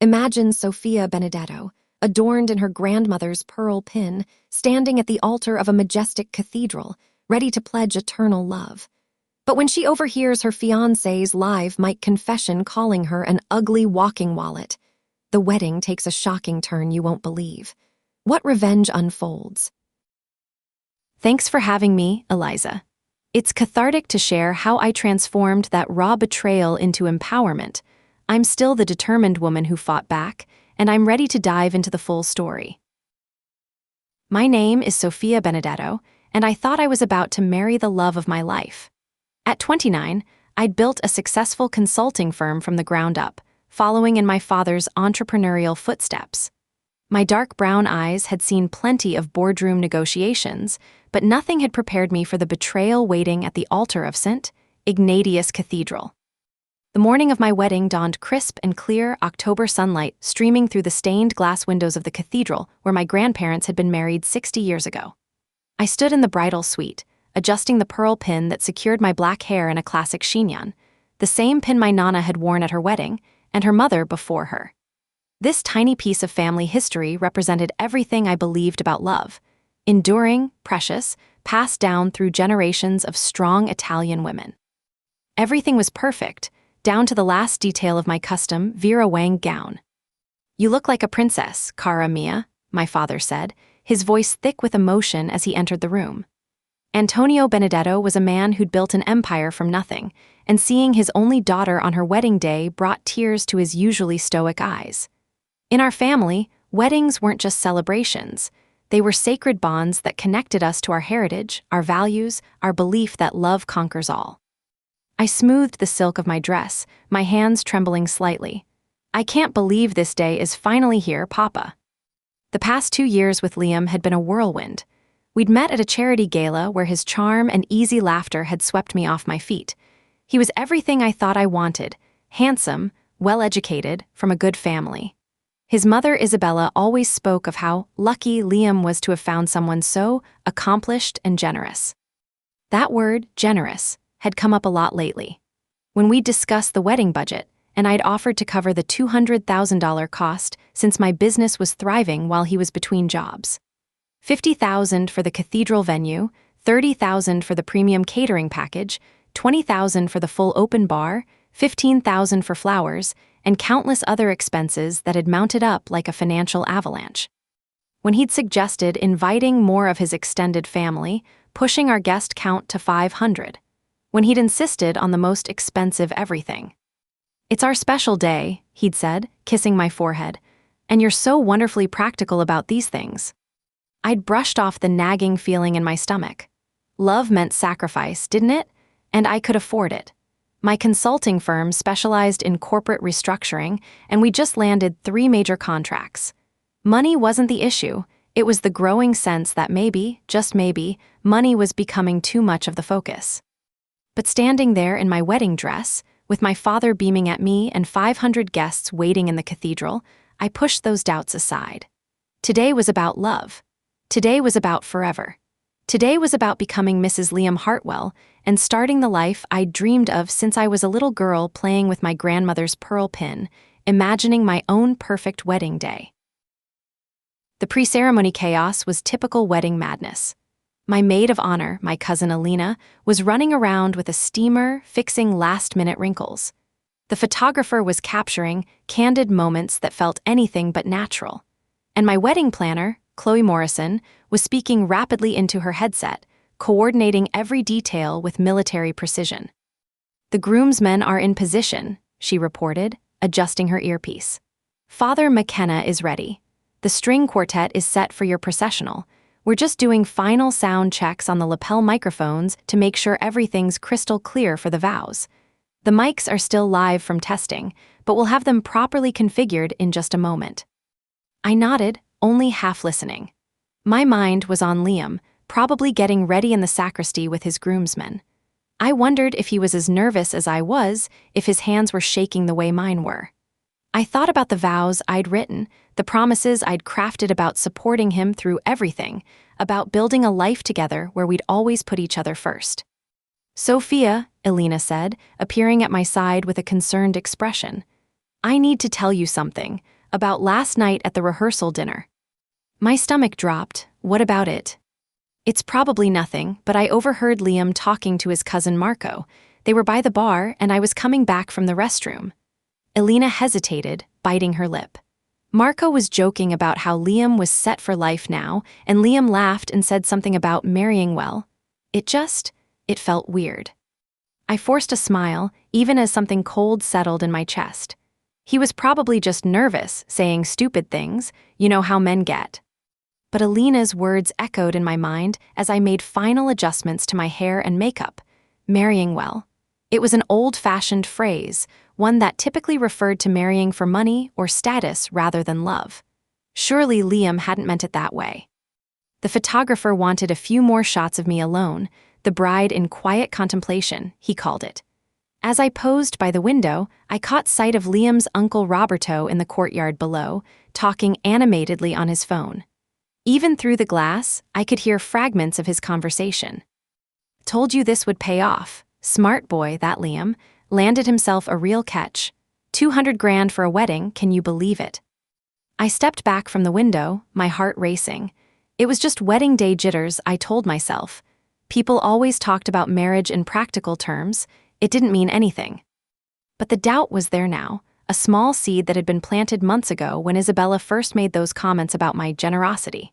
Imagine Sofia Benedetto, adorned in her grandmother's pearl pin, standing at the altar of a majestic cathedral, ready to pledge eternal love. But when she overhears her fiancé's live mic confession calling her an ugly walking wallet, the wedding takes a shocking turn you won't believe. What revenge unfolds? Thanks for having me, Eliza. It's cathartic to share how I transformed that raw betrayal into empowerment. I'm still the determined woman who fought back, and I'm ready to dive into the full story. My name is Sofia Benedetto, and I thought I was about to marry the love of my life. At 29, I'd built a successful consulting firm from the ground up, following in my father's entrepreneurial footsteps. My dark brown eyes had seen plenty of boardroom negotiations, but nothing had prepared me for the betrayal waiting at the altar of St. Ignatius Cathedral. The morning of my wedding dawned crisp and clear, October sunlight streaming through the stained glass windows of the cathedral where my grandparents had been married 60 years ago. I stood in the bridal suite, adjusting the pearl pin that secured my black hair in a classic chignon, the same pin my nana had worn at her wedding and her mother before her. This tiny piece of family history represented everything I believed about love: enduring, precious, passed down through generations of strong Italian women. Everything was perfect, down to the last detail of my custom Vera Wang gown. "You look like a princess, cara mia," my father said, his voice thick with emotion as he entered the room. Antonio Benedetto was a man who'd built an empire from nothing, and seeing his only daughter on her wedding day brought tears to his usually stoic eyes. In our family, weddings weren't just celebrations. They were sacred bonds that connected us to our heritage, our values, our belief that love conquers all. I smoothed the silk of my dress, my hands trembling slightly. "I can't believe this day is finally here, Papa." The past 2 years with Liam had been a whirlwind. We'd met at a charity gala where his charm and easy laughter had swept me off my feet. He was everything I thought I wanted: handsome, well-educated, from a good family. His mother, Isabella, always spoke of how lucky Liam was to have found someone so accomplished and generous. That word, generous, had come up a lot lately. When we discussed the wedding budget, and I'd offered to cover the $200,000 cost since my business was thriving while he was between jobs. $50,000 for the cathedral venue, $30,000 for the premium catering package, $20,000 for the full open bar, $15,000 for flowers, and countless other expenses that had mounted up like a financial avalanche. When he'd suggested inviting more of his extended family, pushing our guest count to 500. When he'd insisted on the most expensive everything. "It's our special day," he'd said, kissing my forehead, "and you're so wonderfully practical about these things." I'd brushed off the nagging feeling in my stomach. Love meant sacrifice, didn't it? And I could afford it. My consulting firm specialized in corporate restructuring, and we just landed 3 major contracts. Money wasn't the issue. It was the growing sense that maybe, just maybe, money was becoming too much of the focus. But standing there in my wedding dress, with my father beaming at me and 500 guests waiting in the cathedral, I pushed those doubts aside. Today was about love. Today was about forever. Today was about becoming Mrs. Liam Hartwell and starting the life I'd dreamed of since I was a little girl playing with my grandmother's pearl pin, imagining my own perfect wedding day. The pre-ceremony chaos was typical wedding madness. My maid of honor, my cousin Alina, was running around with a steamer, fixing last-minute wrinkles. The photographer was capturing candid moments that felt anything but natural. And my wedding planner, Chloe Morrison, was speaking rapidly into her headset, coordinating every detail with military precision. "The groomsmen are in position," she reported, adjusting her earpiece. "Father McKenna is ready. The string quartet is set for your processional. We're just doing final sound checks on the lapel microphones to make sure everything's crystal clear for the vows. The mics are still live from testing, but we'll have them properly configured in just a moment." I nodded, only half listening. My mind was on Liam, probably getting ready in the sacristy with his groomsmen. I wondered if he was as nervous as I was, if his hands were shaking the way mine were. I thought about the vows I'd written, the promises I'd crafted about supporting him through everything, about building a life together where we'd always put each other first. "Sophia," Elena said, appearing at my side with a concerned expression. I need to tell you something about last night at the rehearsal dinner. My stomach dropped. What about it? It's probably nothing, but I overheard Liam talking to his cousin Marco. They were by the bar, and I was coming back from the restroom. Elena hesitated, biting her lip. Marco was joking about how Liam was set for life now, and Liam laughed and said something about marrying well. It felt weird. I forced a smile, even as something cold settled in my chest. He was probably just nervous, saying stupid things, you know how men get. But Elena's words echoed in my mind as I made final adjustments to my hair and makeup. Marrying well. It was an old-fashioned phrase, one that typically referred to marrying for money or status rather than love. Surely Liam hadn't meant it that way. The photographer wanted a few more shots of me alone, the bride in quiet contemplation, he called it. As I posed by the window, I caught sight of Liam's uncle Roberto in the courtyard below, talking animatedly on his phone. Even through the glass, I could hear fragments of his conversation. Told you this would pay off. Smart boy, that Liam. Landed himself a real catch. 200 grand for a wedding, can you believe it? I stepped back from the window, my heart racing. It was just wedding day jitters, I told myself. People always talked about marriage in practical terms. It didn't mean anything. But the doubt was there now, a small seed that had been planted months ago when Isabella first made those comments about my generosity.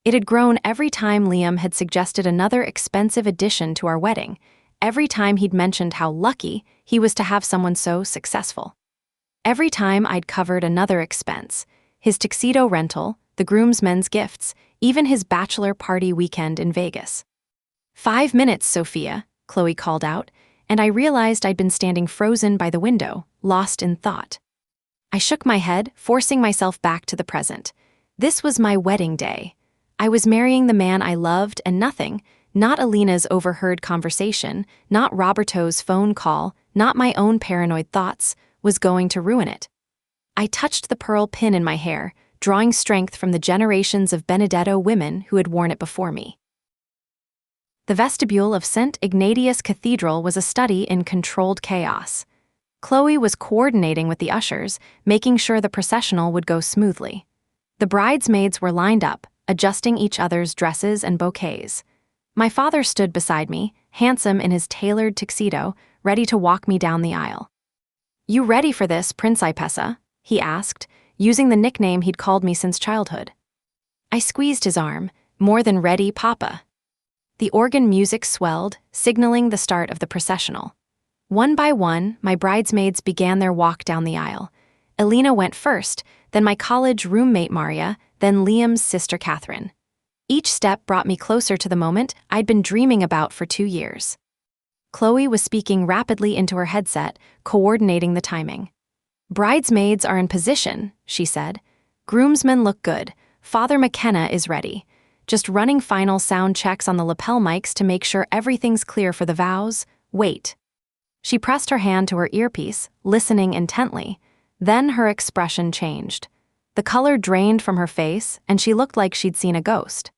It had grown every time Liam had suggested another expensive addition to our wedding, every time he'd mentioned how lucky he was to have someone so successful. Every time I'd covered another expense, his tuxedo rental, the groomsmen's gifts, even his bachelor party weekend in Vegas. 5 minutes, Sofia, Chloe called out, and I realized I'd been standing frozen by the window, lost in thought. I shook my head, forcing myself back to the present. This was my wedding day. I was marrying the man I loved, and nothing, not Elena's overheard conversation, not Roberto's phone call, not my own paranoid thoughts, was going to ruin it. I touched the pearl pin in my hair, drawing strength from the generations of Benedetto women who had worn it before me. The vestibule of St. Ignatius Cathedral was a study in controlled chaos. Chloe was coordinating with the ushers, making sure the processional would go smoothly. The bridesmaids were lined up, adjusting each other's dresses and bouquets. My father stood beside me, handsome in his tailored tuxedo, ready to walk me down the aisle. "You ready for this, Principessa?" he asked, using the nickname he'd called me since childhood. I squeezed his arm. "More than ready, Papa." The organ music swelled, signaling the start of the processional. One by one, my bridesmaids began their walk down the aisle. Elena went first, then my college roommate Maria, then Liam's sister Catherine. Each step brought me closer to the moment I'd been dreaming about for 2 years. Chloe was speaking rapidly into her headset, coordinating the timing. "Bridesmaids are in position," she said. "Groomsmen look good. Father McKenna is ready. Just running final sound checks on the lapel mics to make sure everything's clear for the vows. Wait." She pressed her hand to her earpiece, listening intently. Then her expression changed. The color drained from her face, and she looked like she'd seen a ghost.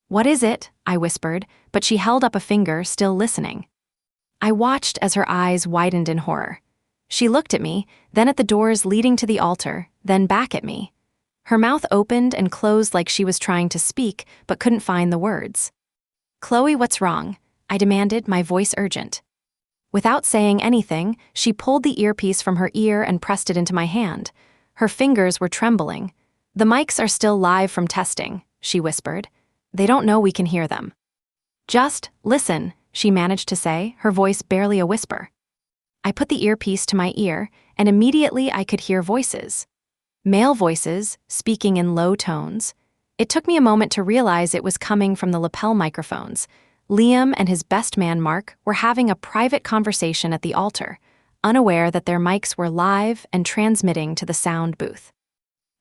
"What is it?" I whispered, but she held up a finger, still listening. I watched as her eyes widened in horror. She looked at me, then at the doors leading to the altar, then back at me. Her mouth opened and closed like she was trying to speak, but couldn't find the words. "Chloe, what's wrong?" I demanded, my voice urgent. Without saying anything, she pulled the earpiece from her ear and pressed it into my hand. Her fingers were trembling. "The mics are still live from testing," she whispered. "They don't know we can hear them." "Just listen," she managed to say, her voice barely a whisper. I put the earpiece to my ear, and immediately I could hear voices. Male voices, speaking in low tones. It took me a moment to realize it was coming from the lapel microphones. Liam and his best man, Mark, were having a private conversation at the altar, unaware that their mics were live and transmitting to the sound booth.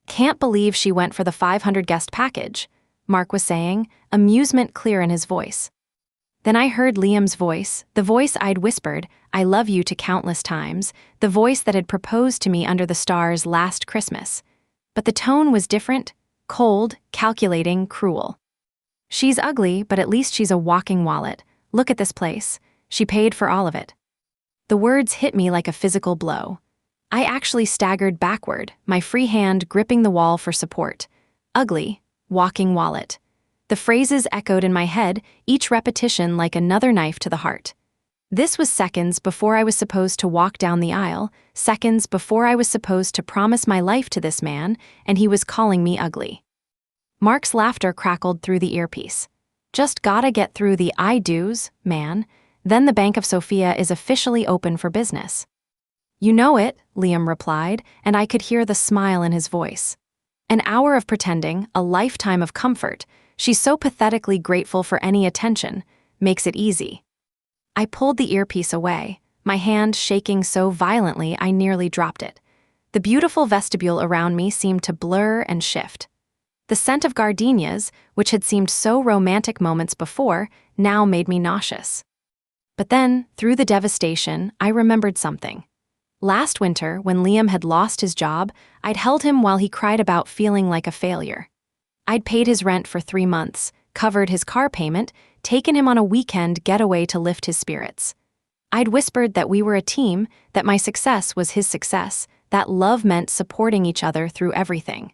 "Can't believe she went for the 500 guest package," Mark was saying, amusement clear in his voice. Then I heard Liam's voice, the voice I'd whispered, "I love you" to countless times, the voice that had proposed to me under the stars last Christmas. But the tone was different, cold, calculating, cruel. "She's ugly, but at least she's a walking wallet. Look at this place. She paid for all of it." The words hit me like a physical blow. I actually staggered backward, my free hand gripping the wall for support. Ugly, walking wallet. The phrases echoed in my head, each repetition like another knife to the heart. This was seconds before I was supposed to walk down the aisle, seconds before I was supposed to promise my life to this man, and he was calling me ugly. Mark's laughter crackled through the earpiece. Just gotta get through the I do's, man. Then the Bank of Sofia is officially open for business. You know it, Liam replied, and I could hear the smile in his voice. An hour of pretending, a lifetime of comfort. She's so pathetically grateful for any attention. Makes it easy. I pulled the earpiece away, my hand shaking so violently I nearly dropped it. The beautiful vestibule around me seemed to blur and shift. The scent of gardenias, which had seemed so romantic moments before, now made me nauseous. But then, through the devastation, I remembered something. Last winter, when Liam had lost his job, I'd held him while he cried about feeling like a failure. I'd paid his rent for 3 months, covered his car payment, taken him on a weekend getaway to lift his spirits. I'd whispered that we were a team, that my success was his success, that love meant supporting each other through everything.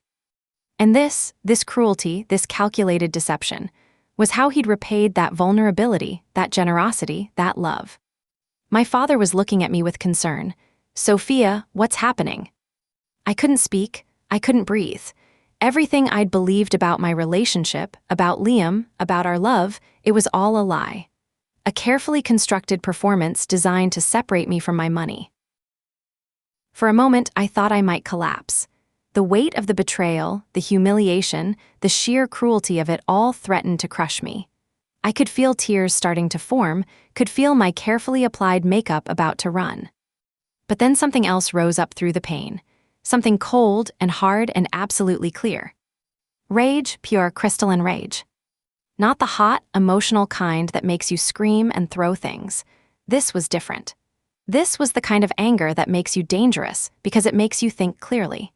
And this cruelty, this calculated deception, was how he'd repaid that vulnerability, that generosity, that love. My father was looking at me with concern. Sofia, what's happening? I couldn't speak, I couldn't breathe. Everything I'd believed about my relationship, about Liam, about our love, it was all a lie. A carefully constructed performance designed to separate me from my money. For a moment, I thought I might collapse. The weight of the betrayal, the humiliation, the sheer cruelty of it all threatened to crush me. I could feel tears starting to form, could feel my carefully applied makeup about to run. But then something else rose up through the pain. Something cold and hard and absolutely clear. Rage, pure crystalline rage. Not the hot, emotional kind that makes you scream and throw things. This was different. This was the kind of anger that makes you dangerous because it makes you think clearly.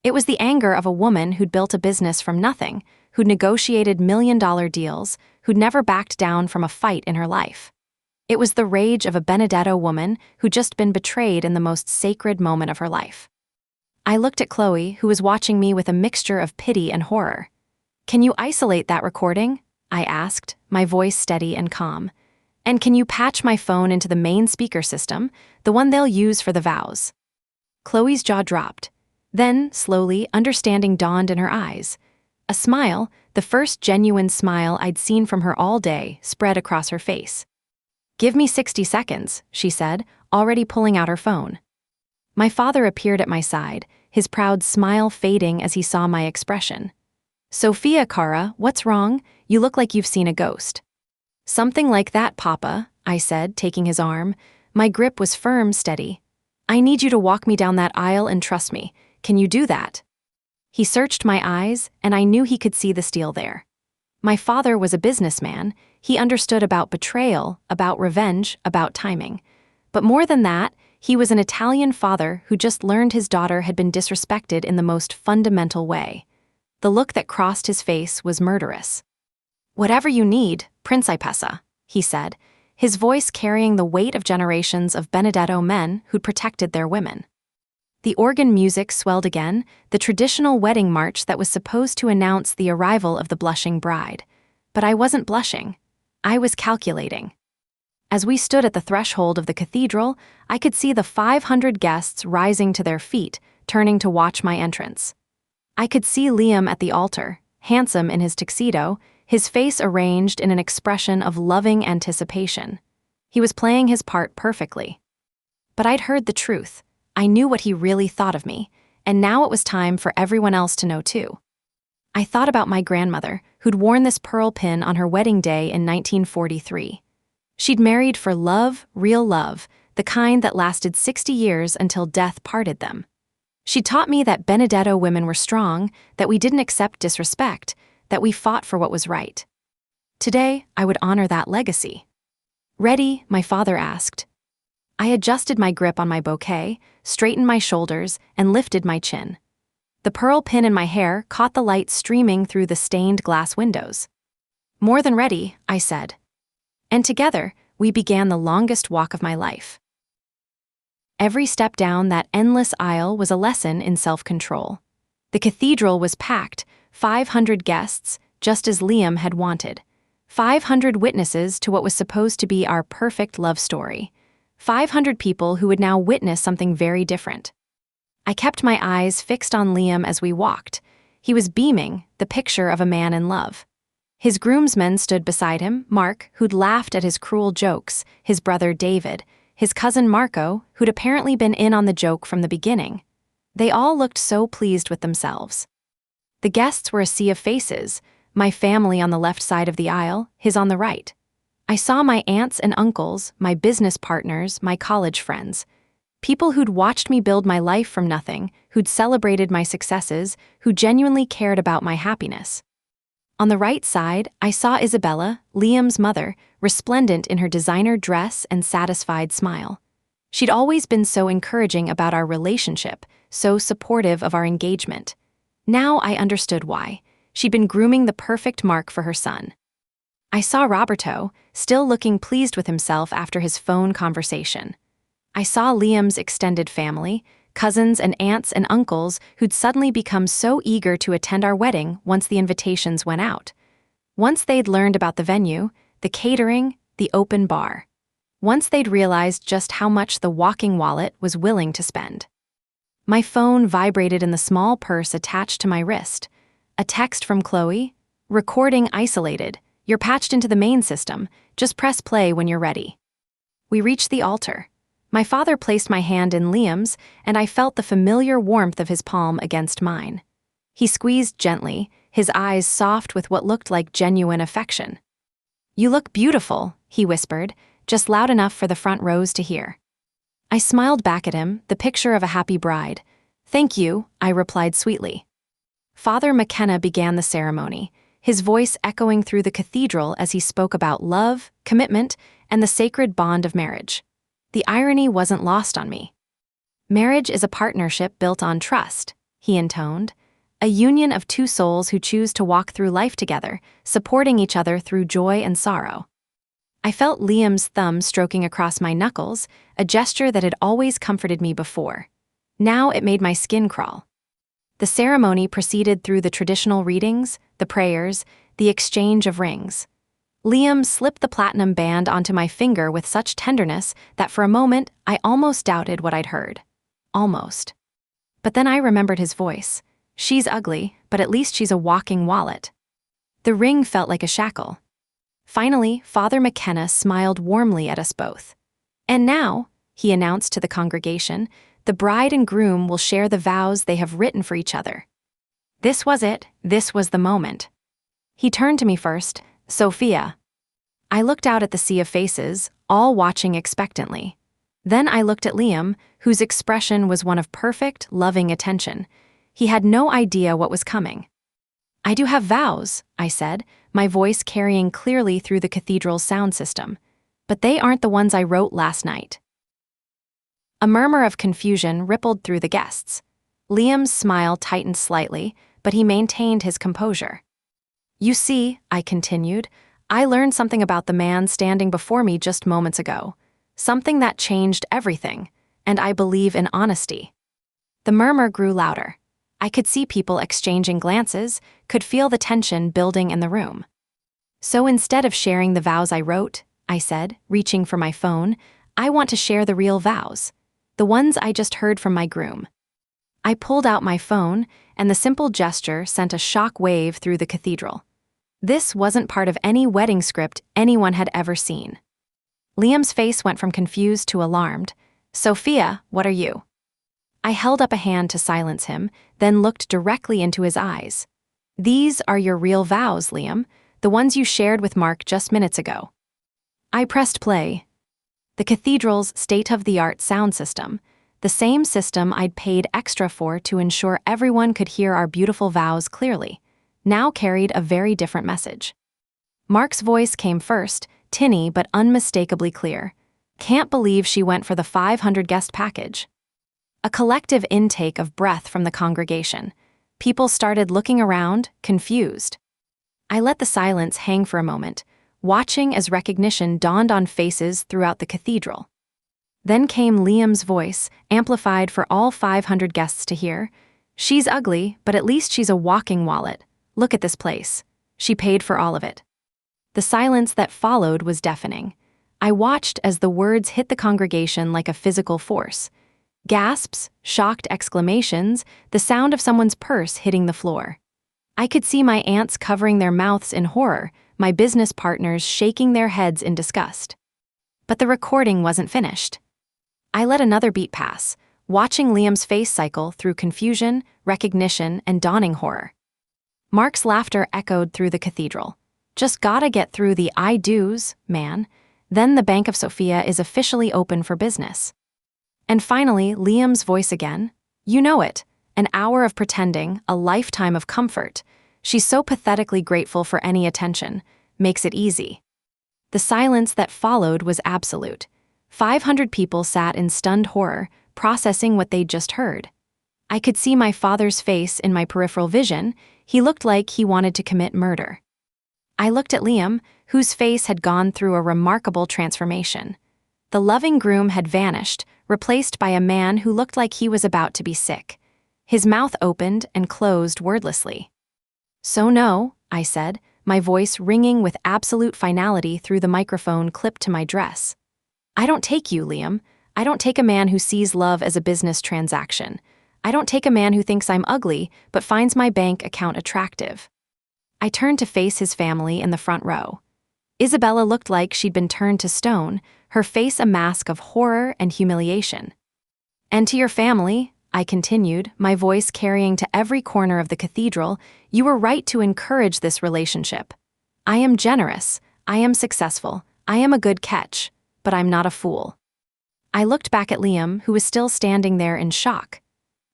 It was the anger of a woman who'd built a business from nothing, who'd negotiated million-dollar deals, who'd never backed down from a fight in her life. It was the rage of a Benedetto woman who'd just been betrayed in the most sacred moment of her life. I looked at Chloe, who was watching me with a mixture of pity and horror. "Can you isolate that recording?" I asked, my voice steady and calm. "And can you patch my phone into the main speaker system, the one they'll use for the vows?" Chloe's jaw dropped. Then, slowly, understanding dawned in her eyes. A smile, the first genuine smile I'd seen from her all day, spread across her face. "Give me 60 seconds, she said, already pulling out her phone. My father appeared at my side, his proud smile fading as he saw my expression. "Sofia, Cara, what's wrong? You look like you've seen a ghost." "Something like that, Papa," I said, taking his arm. My grip was firm, steady. "I need you to walk me down that aisle and trust me. Can you do that?" He searched my eyes, and I knew he could see the steel there. My father was a businessman. He understood about betrayal, about revenge, about timing. But more than that, he was an Italian father who just learned his daughter had been disrespected in the most fundamental way. The look that crossed his face was murderous. "Whatever you need, Principessa," he said, his voice carrying the weight of generations of Benedetto men who'd protected their women. The organ music swelled again, the traditional wedding march that was supposed to announce the arrival of the blushing bride. But I wasn't blushing. I was calculating. As we stood at the threshold of the cathedral, I could see the 500 guests rising to their feet, turning to watch my entrance. I could see Liam at the altar, handsome in his tuxedo, his face arranged in an expression of loving anticipation. He was playing his part perfectly. But I'd heard the truth. I knew what he really thought of me, and now it was time for everyone else to know too. I thought about my grandmother, who'd worn this pearl pin on her wedding day in 1943. She'd married for love, real love, the kind that lasted 60 years until death parted them. She taught me that Benedetto women were strong, that we didn't accept disrespect, that we fought for what was right. Today, I would honor that legacy. "Ready?" my father asked. I adjusted my grip on my bouquet, straightened my shoulders, and lifted my chin. The pearl pin in my hair caught the light streaming through the stained glass windows. "More than ready," I said. And together, we began the longest walk of my life. Every step down that endless aisle was a lesson in self-control. The cathedral was packed, 500 guests, just as Liam had wanted. 500 witnesses to what was supposed to be our perfect love story. 500 people who would now witness something very different. I kept my eyes fixed on Liam as we walked. He was beaming, the picture of a man in love. His groomsmen stood beside him, Mark, who'd laughed at his cruel jokes, his brother David, his cousin Marco, who'd apparently been in on the joke from the beginning. They all looked so pleased with themselves. The guests were a sea of faces, my family on the left side of the aisle, his on the right. I saw my aunts and uncles, my business partners, my college friends. People who'd watched me build my life from nothing, who'd celebrated my successes, who genuinely cared about my happiness. On the right side, I saw Isabella, Liam's mother, resplendent in her designer dress and satisfied smile. She'd always been so encouraging about our relationship, so supportive of our engagement. Now I understood why. She'd been grooming the perfect Mark for her son. I saw Roberto, still looking pleased with himself after his phone conversation. I saw Liam's extended family, cousins and aunts and uncles who'd suddenly become so eager to attend our wedding once the invitations went out. Once they'd learned about the venue, the catering, the open bar. Once they'd realized just how much the walking wallet was willing to spend. My phone vibrated in the small purse attached to my wrist. A text from Chloe. Recording isolated. You're patched into the main system. Just press play when you're ready. We reached the altar. My father placed my hand in Liam's, and I felt the familiar warmth of his palm against mine. He squeezed gently, his eyes soft with what looked like genuine affection. "You look beautiful," he whispered, just loud enough for the front rows to hear. I smiled back at him, the picture of a happy bride. "Thank you," I replied sweetly. Father McKenna began the ceremony, his voice echoing through the cathedral as he spoke about love, commitment, and the sacred bond of marriage. The irony wasn't lost on me. "Marriage is a partnership built on trust," he intoned, "a union of two souls who choose to walk through life together, supporting each other through joy and sorrow." I felt Liam's thumb stroking across my knuckles, a gesture that had always comforted me before. Now it made my skin crawl. The ceremony proceeded through the traditional readings, the prayers, the exchange of rings. Liam slipped the platinum band onto my finger with such tenderness that for a moment I almost doubted what I'd heard. Almost. But then I remembered his voice. "She's ugly, but at least she's a walking wallet." The ring felt like a shackle. Finally, Father McKenna smiled warmly at us both. "And now," he announced to the congregation, "the bride and groom will share the vows they have written for each other." This was it. This was the moment. He turned to me first. "Sofia." I looked out at the sea of faces, all watching expectantly. Then I looked at Liam, whose expression was one of perfect, loving attention. He had no idea what was coming. "I do have vows," I said, my voice carrying clearly through the cathedral's sound system. "But they aren't the ones I wrote last night." A murmur of confusion rippled through the guests. Liam's smile tightened slightly, but he maintained his composure. "You see," I continued, "I learned something about the man standing before me just moments ago. Something that changed everything, and I believe in honesty." The murmur grew louder. I could see people exchanging glances, could feel the tension building in the room. "So instead of sharing the vows I wrote," I said, reaching for my phone, "I want to share the real vows. The ones I just heard from my groom." I pulled out my phone, and the simple gesture sent a shock wave through the cathedral. This wasn't part of any wedding script anyone had ever seen. Liam's face went from confused to alarmed. "Sofia, what are you?" I held up a hand to silence him, then looked directly into his eyes. "These are your real vows, Liam, the ones you shared with Mark just minutes ago." I pressed play. The cathedral's state-of-the-art sound system, the same system I'd paid extra for to ensure everyone could hear our beautiful vows clearly, now carried a very different message. Mark's voice came first, tinny but unmistakably clear. "Can't believe she went for the 500-guest package." A collective intake of breath from the congregation. People started looking around, confused. I let the silence hang for a moment, watching as recognition dawned on faces throughout the cathedral. Then came Liam's voice, amplified for all 500 guests to hear. "She's ugly, but at least she's a walking wallet. Look at this place. She paid for all of it." The silence that followed was deafening. I watched as the words hit the congregation like a physical force. Gasps, shocked exclamations, the sound of someone's purse hitting the floor. I could see my aunts covering their mouths in horror, my business partners shaking their heads in disgust. But the recording wasn't finished. I let another beat pass, watching Liam's face cycle through confusion, recognition, and dawning horror. Mark's laughter echoed through the cathedral. "Just gotta get through the I do's, man. Then the Bank of Sofia is officially open for business." And finally, Liam's voice again. "You know it. An hour of pretending, a lifetime of comfort. She's so pathetically grateful for any attention. Makes it easy." The silence that followed was absolute. 500 people sat in stunned horror, processing what they'd just heard. I could see my father's face in my peripheral vision. He looked like he wanted to commit murder. I looked at Liam, whose face had gone through a remarkable transformation. The loving groom had vanished, replaced by a man who looked like he was about to be sick. His mouth opened and closed wordlessly. "So no," I said, my voice ringing with absolute finality through the microphone clipped to my dress. "I don't take you, Liam. I don't take a man who sees love as a business transaction. I don't take a man who thinks I'm ugly but finds my bank account attractive." I turned to face his family in the front row. Isabella looked like she'd been turned to stone, her face a mask of horror and humiliation. "And to your family," I continued, my voice carrying to every corner of the cathedral, "you were right to encourage this relationship. I am generous, I am successful, I am a good catch, but I'm not a fool." I looked back at Liam, who was still standing there in shock.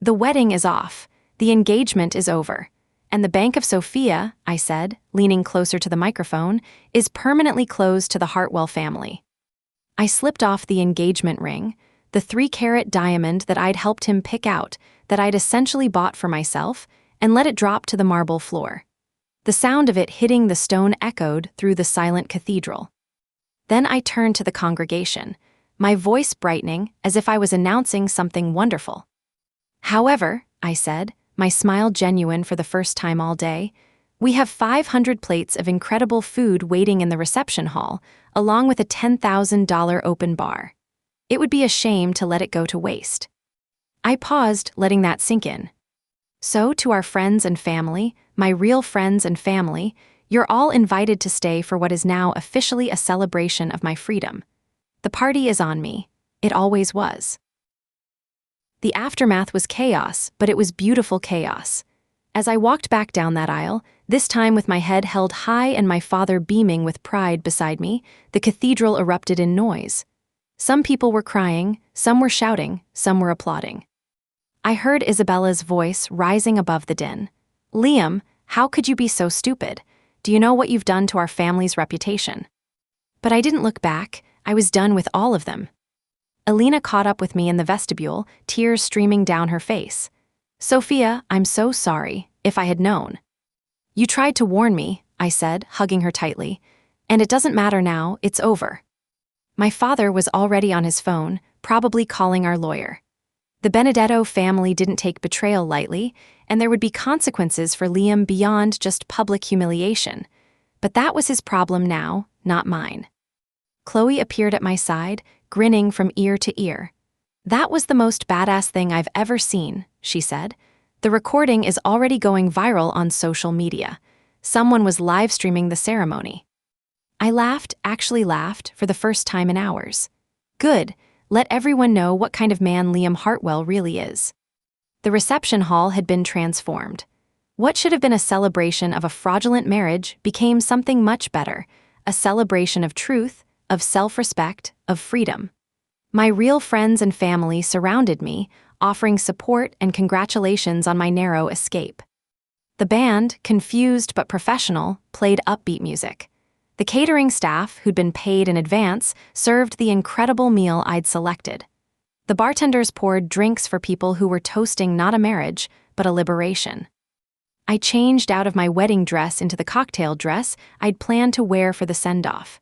"The wedding is off, the engagement is over, and the Bank of Sofia," I said, leaning closer to the microphone, "is permanently closed to the Hartwell family." I slipped off the engagement ring, the 3-carat diamond that I'd helped him pick out, that I'd essentially bought for myself, and let it drop to the marble floor. The sound of it hitting the stone echoed through the silent cathedral. Then I turned to the congregation, my voice brightening as if I was announcing something wonderful. "However," I said, my smile genuine for the first time all day, "we have 500 plates of incredible food waiting in the reception hall, along with a $10,000 open bar. It would be a shame to let it go to waste." I paused, letting that sink in. "So to our friends and family, my real friends and family, you're all invited to stay for what is now officially a celebration of my freedom. The party is on me. It always was." The aftermath was chaos, but it was beautiful chaos. As I walked back down that aisle, this time with my head held high and my father beaming with pride beside me, the cathedral erupted in noise. Some people were crying, some were shouting, some were applauding. I heard Isabella's voice rising above the din. "Liam, how could you be so stupid? Do you know what you've done to our family's reputation?" But I didn't look back. I was done with all of them. Elena caught up with me in the vestibule, tears streaming down her face. "Sofia, I'm so sorry, if I had known." "You tried to warn me," I said, hugging her tightly. "And it doesn't matter now, it's over." My father was already on his phone, probably calling our lawyer. The Benedetto family didn't take betrayal lightly, and there would be consequences for Liam beyond just public humiliation. But that was his problem now, not mine. Chloe appeared at my side, grinning from ear to ear. "That was the most badass thing I've ever seen," she said. "The recording is already going viral on social media. Someone was live streaming the ceremony." I laughed, actually laughed, for the first time in hours. Good, let everyone know what kind of man Liam Hartwell really is. The reception hall had been transformed. What should have been a celebration of a fraudulent marriage became something much better, a celebration of truth, of self-respect, of freedom. My real friends and family surrounded me, offering support and congratulations on my narrow escape. The band, confused but professional, played upbeat music. The catering staff, who'd been paid in advance, served the incredible meal I'd selected. The bartenders poured drinks for people who were toasting not a marriage, but a liberation. I changed out of my wedding dress into the cocktail dress I'd planned to wear for the send-off.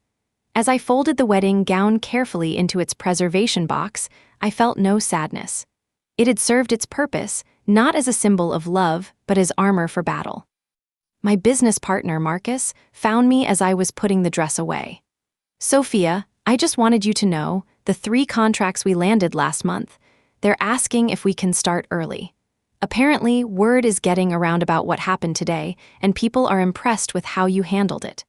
As I folded the wedding gown carefully into its preservation box, I felt no sadness. It had served its purpose, not as a symbol of love, but as armor for battle. My business partner, Marcus, found me as I was putting the dress away. "Sophia, I just wanted you to know, the 3 contracts we landed last month, they're asking if we can start early. Apparently, word is getting around about what happened today, and people are impressed with how you handled it."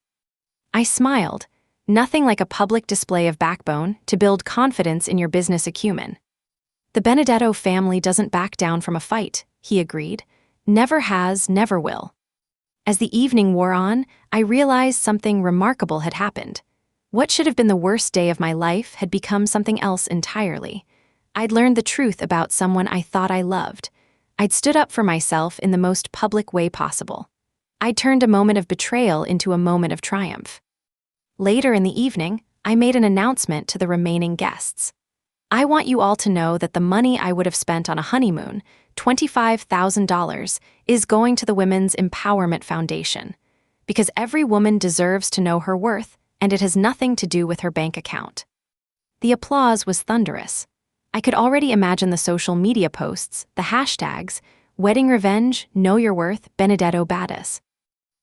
I smiled. Nothing like a public display of backbone to build confidence in your business acumen. "The Benedetto family doesn't back down from a fight," he agreed. "Never has, never will." As the evening wore on, I realized something remarkable had happened. What should have been the worst day of my life had become something else entirely. I'd learned the truth about someone I thought I loved. I'd stood up for myself in the most public way possible. I'd turned a moment of betrayal into a moment of triumph. Later in the evening, I made an announcement to the remaining guests. "I want you all to know that the money I would have spent on a honeymoon, $25,000, is going to the Women's Empowerment Foundation. Because every woman deserves to know her worth, and it has nothing to do with her bank account." The applause was thunderous. I could already imagine the social media posts, the hashtags, "Wedding Revenge, Know Your Worth, Benedetto Badass."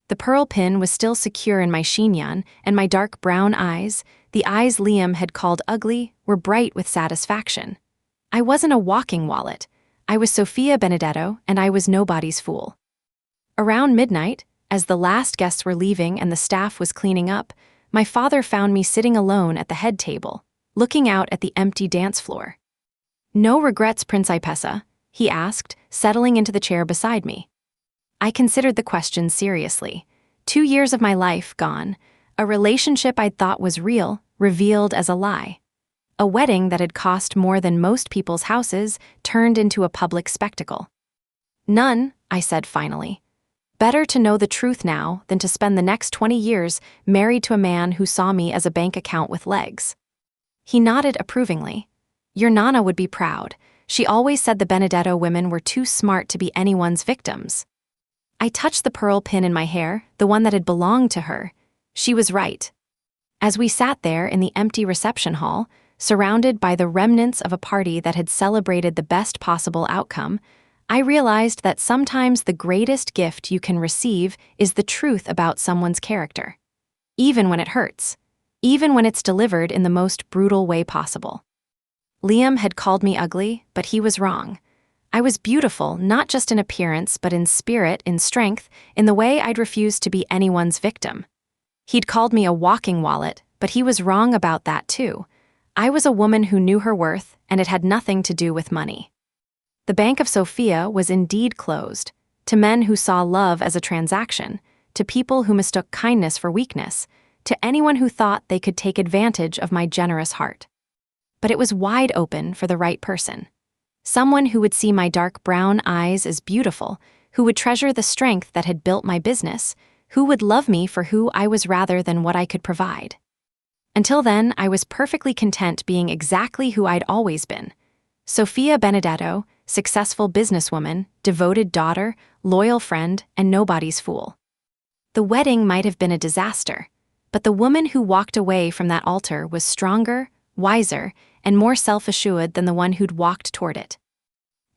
The pearl pin was still secure in my chignon, and my dark brown eyes, the eyes Liam had called ugly, were bright with satisfaction. I wasn't a walking wallet. I was Sofia Benedetto, and I was nobody's fool. Around midnight, as the last guests were leaving and the staff was cleaning up, my father found me sitting alone at the head table, looking out at the empty dance floor. "No regrets, Principessa?" he asked, settling into the chair beside me. I considered the question seriously. 2 years of my life gone, a relationship I'd thought was real, revealed as a lie. A wedding that had cost more than most people's houses turned into a public spectacle. "None," I said finally. "Better to know the truth now than to spend the next 20 years married to a man who saw me as a bank account with legs." He nodded approvingly. "Your Nana would be proud. She always said the Benedetto women were too smart to be anyone's victims." I touched the pearl pin in my hair, the one that had belonged to her. She was right. As we sat there in the empty reception hall, surrounded by the remnants of a party that had celebrated the best possible outcome, I realized that sometimes the greatest gift you can receive is the truth about someone's character. Even when it hurts. Even when it's delivered in the most brutal way possible. Liam had called me ugly, but he was wrong. I was beautiful, not just in appearance, but in spirit, in strength, in the way I'd refused to be anyone's victim. He'd called me a walking wallet, but he was wrong about that too. I was a woman who knew her worth, and it had nothing to do with money. The Bank of Sofia was indeed closed, to men who saw love as a transaction, to people who mistook kindness for weakness, to anyone who thought they could take advantage of my generous heart. But it was wide open for the right person. Someone who would see my dark brown eyes as beautiful, who would treasure the strength that had built my business, who would love me for who I was rather than what I could provide. Until then, I was perfectly content being exactly who I'd always been. Sofia Benedetto, successful businesswoman, devoted daughter, loyal friend, and nobody's fool. The wedding might have been a disaster, but the woman who walked away from that altar was stronger, wiser, and more self-assured than the one who'd walked toward it.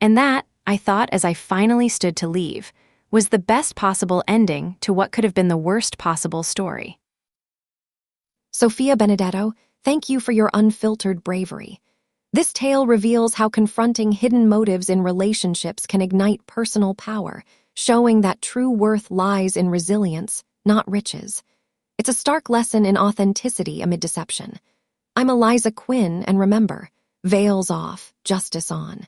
And that, I thought as I finally stood to leave, was the best possible ending to what could have been the worst possible story. Sofia Benedetto, thank you for your unfiltered bravery. This tale reveals how confronting hidden motives in relationships can ignite personal power, showing that true worth lies in resilience, not riches. It's a stark lesson in authenticity amid deception. I'm Eliza Quinn, and remember, veils off, justice on.